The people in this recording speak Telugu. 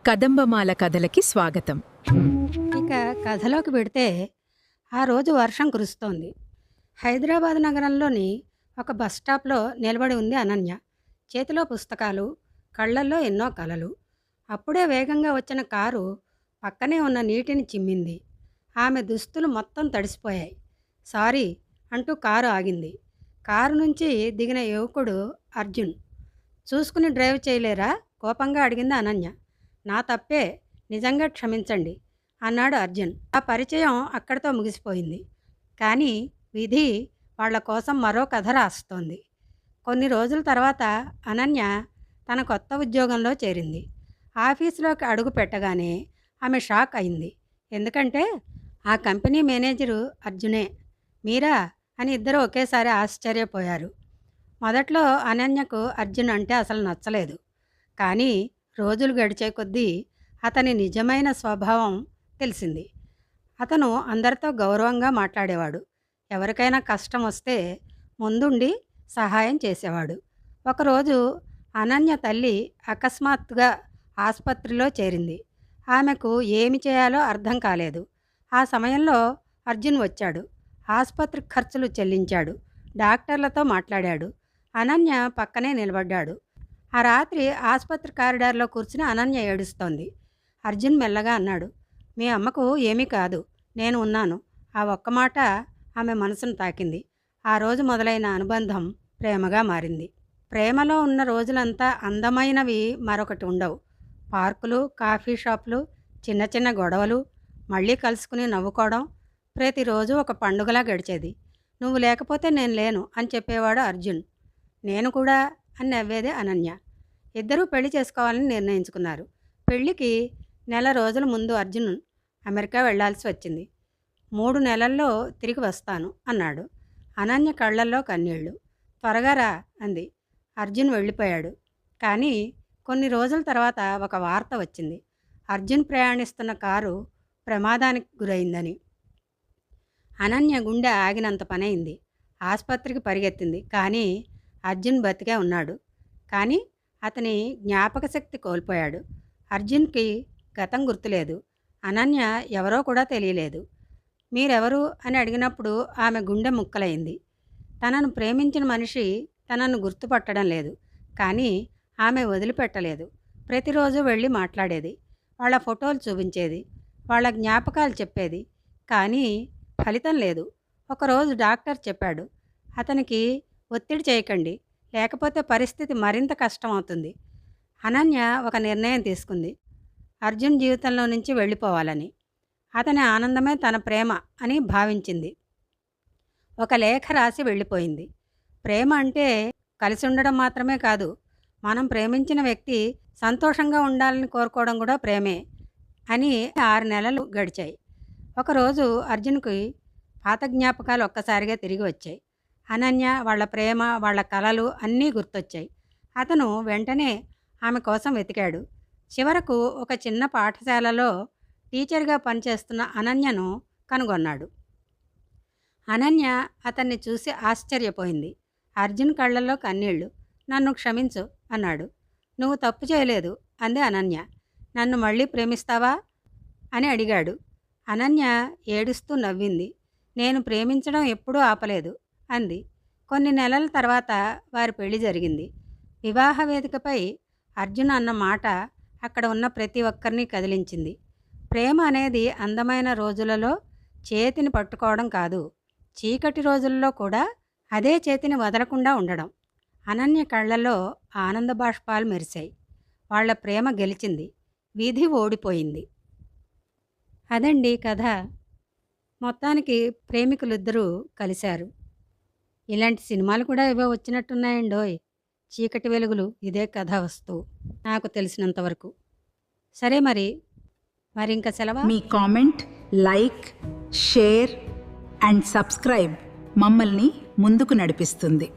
కదంబమాల కథలకి స్వాగతం. ఇక కథలోకి పెడితే, ఆ రోజు వర్షం కురుస్తోంది. హైదరాబాద్ నగరంలోని ఒక బస్ స్టాప్లో నిలబడి ఉంది అనన్య. చేతిలో పుస్తకాలు, కళ్ళల్లో ఎన్నో కలలు. అప్పుడే వేగంగా వచ్చిన కారు పక్కనే ఉన్న నీటిని చిమ్మింది. ఆమె దుస్తులు మొత్తం తడిసిపోయాయి. సారీ అంటూ కారు ఆగింది. కారు నుంచి దిగిన యువకుడు అర్జున్. చూసుకుని డ్రైవ్ చేయలేరా? కోపంగా అడిగింది అనన్య. నా తప్పే, నిజంగా క్షమించండి అన్నాడు అర్జున్. ఆ పరిచయం అక్కడితో ముగిసిపోయింది. కానీ విధి వాళ్ల కోసం మరో కథ రాస్తోంది. కొన్ని రోజుల తర్వాత అనన్య తన కొత్త ఉద్యోగంలో చేరింది. ఆఫీసులోకి అడుగు పెట్టగానే ఆమె షాక్ అయింది. ఎందుకంటే ఆ కంపెనీ మేనేజరు అర్జునే. మీరా అని ఇద్దరు ఒకేసారి ఆశ్చర్యపోయారు. మొదట్లో అనన్యకు అర్జున్ అంటే అసలు నచ్చలేదు. కానీ రోజులు గడిచే కొద్దీ అతని నిజమైన స్వభావం తెలిసింది. అతను అందరితో గౌరవంగా మాట్లాడేవాడు. ఎవరికైనా కష్టం వస్తే ముందుండి సహాయం చేసేవాడు. ఒకరోజు అనన్య తల్లి అకస్మాత్తుగా ఆసుపత్రిలో చేరింది. ఆమెకు ఏమి చేయాలో అర్థం కాలేదు. ఆ సమయంలో అర్జున్ వచ్చాడు. ఆసుపత్రి ఖర్చులు చెల్లించాడు. డాక్టర్లతో మాట్లాడాడు. అనన్య పక్కనే నిలబడ్డాడు. ఆ రాత్రి ఆసుపత్రి కారిడార్లో కూర్చుని అనన్య ఏడుస్తోంది. అర్జున్ మెల్లగా అన్నాడు, మీ అమ్మకు ఏమీ కాదు, నేను ఉన్నాను. ఆ ఒక్క మాట ఆమె మనసును తాకింది. ఆ రోజు మొదలైన అనుబంధం ప్రేమగా మారింది. ప్రేమలో ఉన్న రోజులంతా అందమైనవి మరొకటి ఉండవు. పార్కులు, కాఫీ షాపులు, చిన్న చిన్న గొడవలు, మళ్ళీ కలుసుకుని నవ్వుకోవడం, ప్రతిరోజు ఒక పండుగలా గడిచేది. నువ్వు లేకపోతే నేను లేను అని చెప్పేవాడు అర్జున్. నేను కూడా అని నవ్వేదే అనన్య. ఇద్దరూ పెళ్లి చేసుకోవాలని నిర్ణయించుకున్నారు. పెళ్లికి నెల రోజుల ముందు అర్జున్ అమెరికా వెళ్లాల్సి వచ్చింది. 3 నెలల్లో తిరిగి వస్తాను అన్నాడు. అనన్య కళ్ళల్లో కన్నీళ్లు. త్వరగా రా అంది. అర్జున్ వెళ్ళిపోయాడు. కానీ కొన్ని రోజుల తర్వాత ఒక వార్త వచ్చింది. అర్జున్ ప్రయాణిస్తున్న కారు ప్రమాదానికి గురైందని. అనన్య గుండె ఆగినంత పనైంది. ఆసుపత్రికి పరిగెత్తింది. కానీ అర్జున్ బతికే ఉన్నాడు. కానీ అతని జ్ఞాపక శక్తి కోల్పోయాడు. అర్జున్కి గతం గుర్తులేదు. అనన్య ఎవరో కూడా తెలియలేదు. మీరెవరు అని అడిగినప్పుడు ఆమె గుండె ముక్కలైంది. తనను ప్రేమించిన మనిషి తనను గుర్తుపట్టడం లేదు. కానీ ఆమె వదిలిపెట్టలేదు. ప్రతిరోజు వెళ్ళి మాట్లాడేది. వాళ్ళ ఫోటోలు చూపించేది. వాళ్ళ జ్ఞాపకాలు చెప్పేది. కానీ ఫలితం లేదు. ఒకరోజు డాక్టర్ చెప్పాడు, అతనికి ఒత్తిడి చేయకండి, లేకపోతే పరిస్థితి మరింత కష్టమవుతుంది. అనన్య ఒక నిర్ణయం తీసుకుంది. అర్జున్ జీవితంలో నుంచి వెళ్ళిపోవాలని. అతని ఆనందమే తన ప్రేమ అని భావించింది. ఒక లేఖ రాసి వెళ్ళిపోయింది. ప్రేమ అంటే కలిసి ఉండడం మాత్రమే కాదు, మనం ప్రేమించిన వ్యక్తి సంతోషంగా ఉండాలని కోరుకోవడం కూడా ప్రేమే అని 6 నెలలు గడిచాయి. ఒకరోజు అర్జున్కి పాత జ్ఞాపకాలు ఒక్కసారిగా తిరిగి వచ్చాయి. అనన్య, వాళ్ళ ప్రేమ, వాళ్ళ కలలు అన్నీ గుర్తొచ్చాయి. అతను వెంటనే ఆమె కోసం వెతికాడు. చివరకు ఒక చిన్న పాఠశాలలో టీచర్గా పనిచేస్తున్న అనన్యను కనుగొన్నాడు. అనన్య అతన్ని చూసి ఆశ్చర్యపోయింది. అర్జున్ కళ్ళల్లో కన్నీళ్లు. నన్ను క్షమించు అన్నాడు. నువ్వు తప్పు చేయలేదు అంది అనన్య. నన్ను మళ్ళీ ప్రేమిస్తావా అని అడిగాడు. అనన్య ఏడుస్తూ నవ్వింది. నేను ప్రేమించడం ఎప్పుడూ ఆపలేదు అంది. కొన్ని నెలల తర్వాత వారి పెళ్లి జరిగింది. వివాహ వేదికపై అర్జున్ అన్న మాట అక్కడ ఉన్న ప్రతి ఒక్కరిని కదిలించింది. ప్రేమ అనేది అందమైన రోజులలో చేతిని పట్టుకోవడం కాదు, చీకటి రోజుల్లో కూడా అదే చేతిని వదలకుండా ఉండడం. అనన్య కళ్ళల్లో ఆనంద బాష్పాలు మెరిశాయి. వాళ్ల ప్రేమ గెలిచింది. విధి ఓడిపోయింది. అదండి కథ. మొత్తానికి ప్రేమికులిద్దరూ కలిశారు. ఇలాంటి సినిమాలు కూడా ఏవో వచ్చినట్టున్నాయండోయ్. చీకటి వెలుగులు ఇదే కథ వస్తువు నాకు తెలిసినంతవరకు. సరే, మరి ఇంకా సెలవు. మీ comment, like, share and subscribe మమ్మల్ని ముందుకు నడిపిస్తుంది.